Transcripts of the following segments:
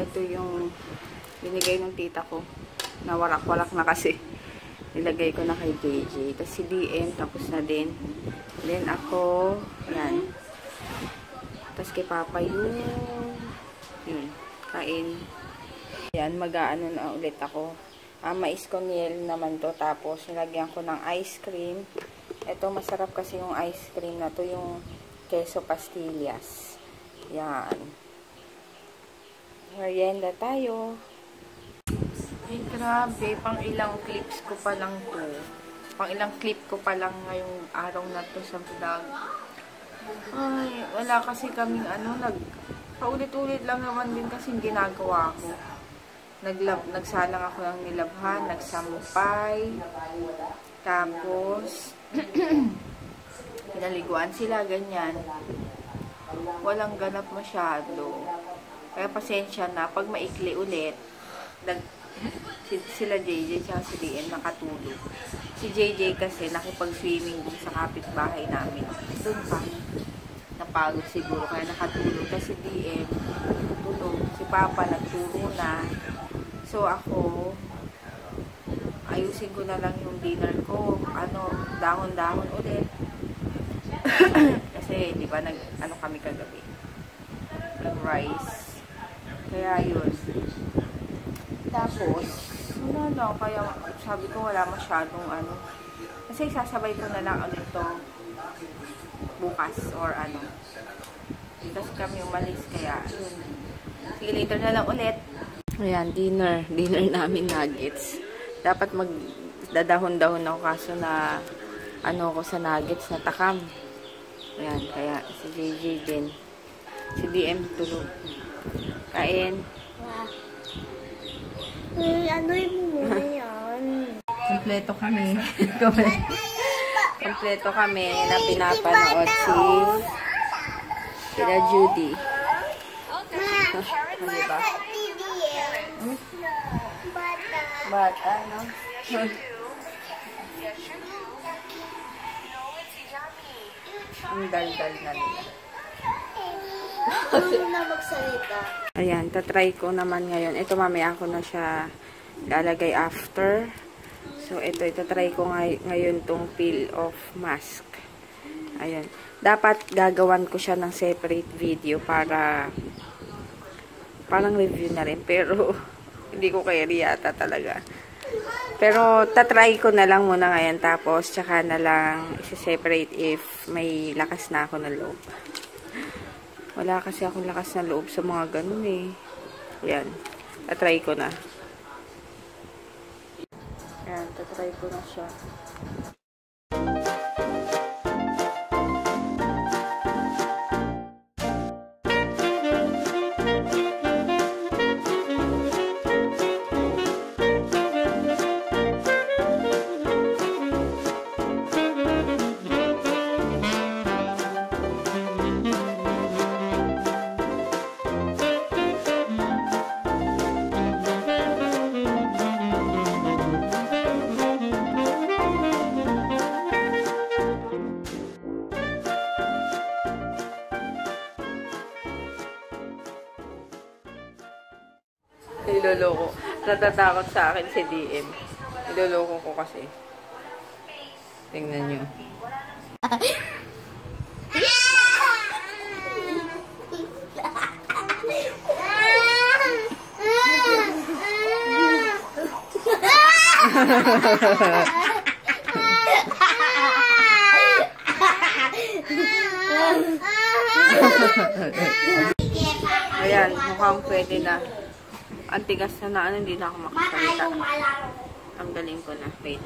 ito yung binigay ng tita ko. Nawarak-walak na kasi. Nilagay ko na kay JJ. Tapos si DM, tapos na din. Then ako, yan. Tapos kay Papa yun, kain. Yan, mag-aano na ulit ako. Mais conel naman to. Tapos, nilagyan ko ng ice cream. Ito, masarap kasi yung ice cream na to, yung queso pastillas. Yan. Merienda tayo. Ay, grabe. Pang ilang clips ko pa lang to. Pang ilang clip ko pa lang ngayong araw na to sa vlog. Ay, wala kasi kaming paulit-ulit lang naman din kasi ginagawa ko. Nagsalang ako ng nilabhan, nagsampay, tapos, pinaliguan sila, ganyan. Walang ganap masyado. Kaya pasensya na, pag maikli ulit, sila JJ at si DM nakatulog. Si JJ kasi nakipag-swimming dun sa kapitbahay namin. Doon pa. Napagod siguro kaya nakatulog. Kasi DM tulog. Si Papa nagturo na. So ako, ayusin ko na lang yung dinner ko. Dahon-dahon ulit. Kasi di ba kami kagabi. Nag-rice. Kaya yun. Tapos, kaya sabi ko wala masyadong kasi sasabay ko na lang to bukas or kasi kami umalis kaya yun. Sige, later na lang ulit. Ayan, dinner namin nuggets. Dapat magdadahon-dahon ako kaso na ko sa nuggets na takam. Ayan, kaya si JJ din. Si DM tulog. Kain. Anoy mo muna yan. Kompleto kami. Kompleto kami na pinapanood sila Judy. Diba? Bata, no? Ang dal-dal na nila. Ano na magsalita? Ayan, tatry ko naman ngayon. Ito mamaya ko na siya lalagay after. So, ito, itatry ko ngayon tong peel off mask. Ayan. Dapat gagawan ko siya ng separate video para parang review na rin. Pero, hindi ko kaya yata talaga. Pero, tatry ko na lang muna ngayon. Tapos, tsaka na lang isa-separate if may lakas na ako ng loob. Wala kasi akong lakas na loob sa mga ganun eh. Ayan. Tatry ko na. Ayan, tatry ko na siya. Niloloko. Natatakot sa akin si DM. Niloloko ko kasi. Tingnan nyo. Ayan, mukhang pwede na. Ang tigas na hindi na ako makasalita. Ang galing ko na. Wait.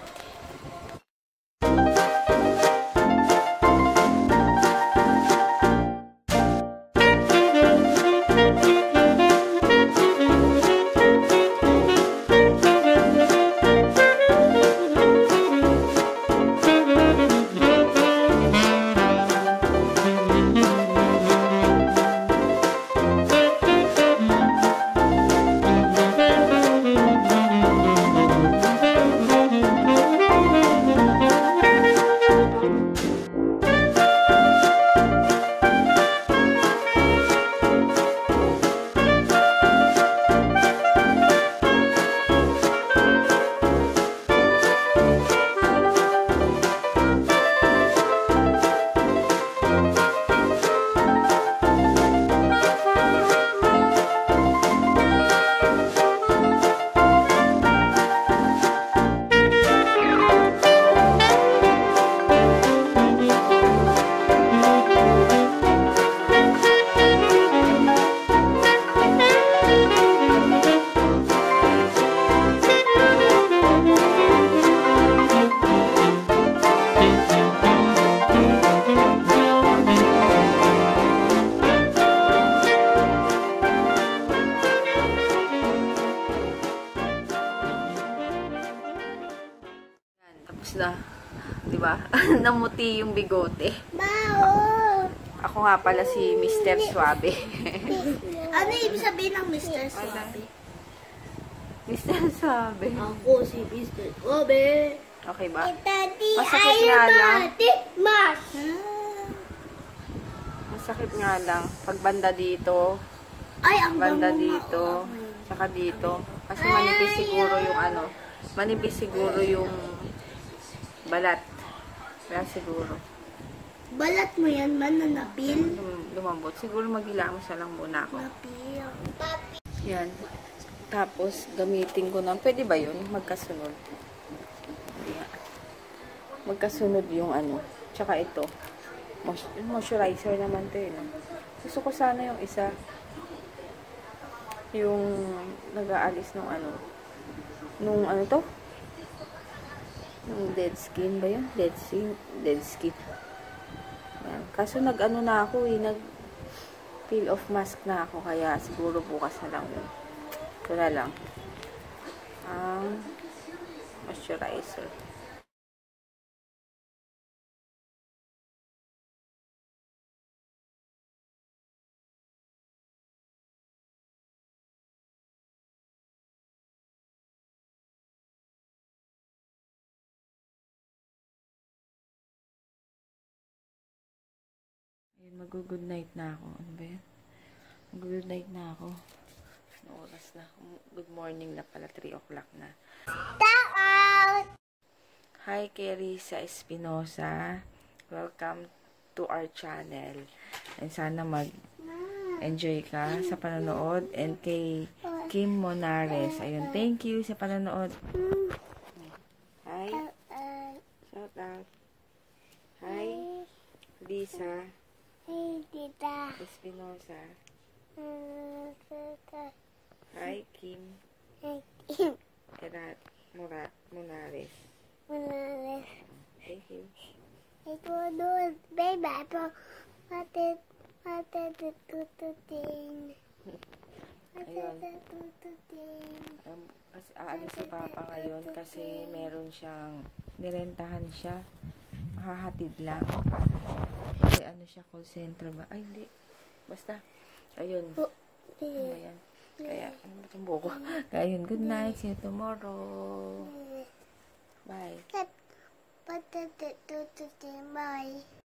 ba? Namuti yung bigote. Bao! Ako nga pala si Mr. Suabe. Ano ibig sabihin ng Mr. Suabe? Mr. Suabe. Ako si Mr. Suabe. Okay ba? Daddy, Masakit nga lang. Mas! Masakit nga lang. Pag banda dito, Ay, ang banda bango dito, saka dito. Kasi manipis siguro yung ano, manipis siguro yung balat. Kaya siguro. Balat mo yan man na napil? Lumambot. Siguro maghilamos na lang muna ako. Napil. Yan. Tapos, gamitin ko na. Pwede ba yun? Magkasunod. Yan. Magkasunod yung ano. Tsaka ito. Moisturizer naman ito no? Gusto ko sana yung isa. Yung nag-aalis nung ano. Nung ano to? Nung dead skin ba yun? Dead skin. Yan. Kaso nag-ano na ako eh. Nag-peel off mask na ako. Kaya siguro bukas na lang yun. Ito na lang. Ang moisturizer. Mag-good night na ako. Ano ba yan? Mag-good night na ako. Ano oras na? Good morning na pala. 3 o'clock na. Hi, Kerisa Espinosa. Welcome to our channel. And sana mag-enjoy ka sa panonood. And kay Kim Monares. Ayun, thank you sa panonood. Hi. Shout out. Hi. Lisa. Hey, tita. Espinosa. Hi, Kim. Hey, Kim. Monares. Monares. Thank you. Ito doon. Baby, ito. Pati tututin. Ayun. Kasi aalis si Papa ngayon kasi meron siyang nirentahan siya. Makahatid lang. Kasi ano siya, call center ba? Ay, hindi. Basta. Ayun. Ano ba yan? Kaya, ano ba itong buko? Kaya yun, good night. See you tomorrow. Bye. Bye.